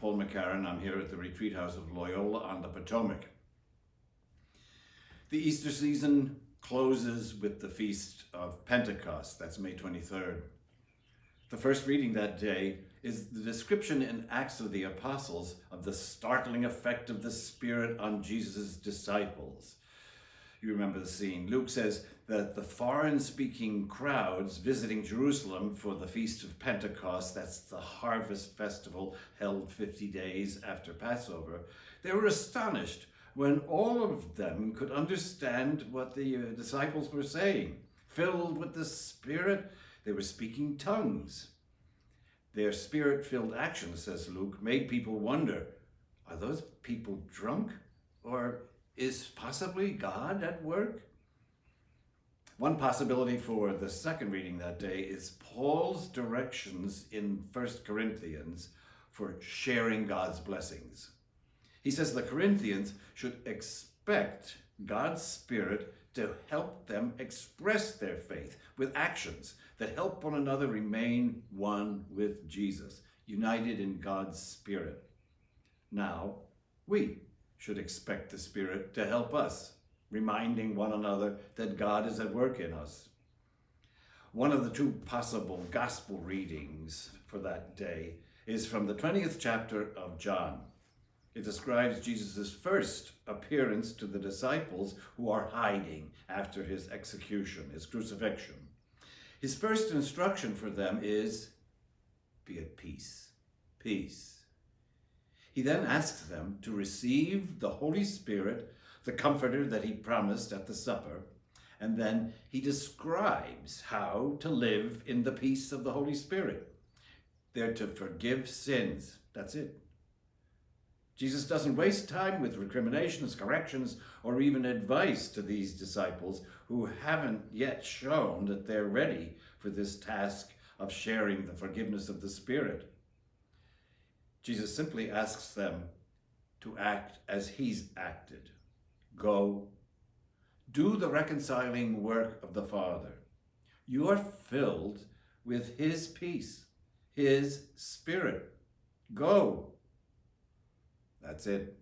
Paul McCarran. I'm here at the Retreat House of Loyola on the Potomac. The Easter season closes with the Feast of Pentecost. That's May 23rd. The first reading that day is the description in Acts of the Apostles of the startling effect of the Spirit on Jesus' disciples. You remember the scene. Luke says that the foreign-speaking crowds visiting Jerusalem for the Feast of Pentecost, that's the harvest festival held 50 days after Passover, they were astonished when all of them could understand what the disciples were saying. Filled with the Spirit, they were speaking tongues. Their Spirit-filled actions, says Luke, made people wonder, are those people drunk? Or is possibly God at work? One possibility for the second reading that day is Paul's directions in 1 Corinthians for sharing God's blessings. He says the Corinthians should expect God's Spirit to help them express their faith with actions that help one another remain one with Jesus, united in God's Spirit. Now, we should expect the Spirit to help us, reminding one another that God is at work in us. One of the two possible gospel readings for that day is from the 20th chapter of John. It describes Jesus' first appearance to the disciples who are hiding after his execution, his crucifixion. His first instruction for them is, be at peace, peace. He then asks them to receive the Holy Spirit, the Comforter that he promised at the supper, and then he describes how to live in the peace of the Holy Spirit. They're to forgive sins. That's it. Jesus doesn't waste time with recriminations, corrections, or even advice to these disciples who haven't yet shown that they're ready for this task of sharing the forgiveness of the Spirit. Jesus simply asks them to act as he's acted. Go, do the reconciling work of the Father. You are filled with his peace, his Spirit. Go. That's it.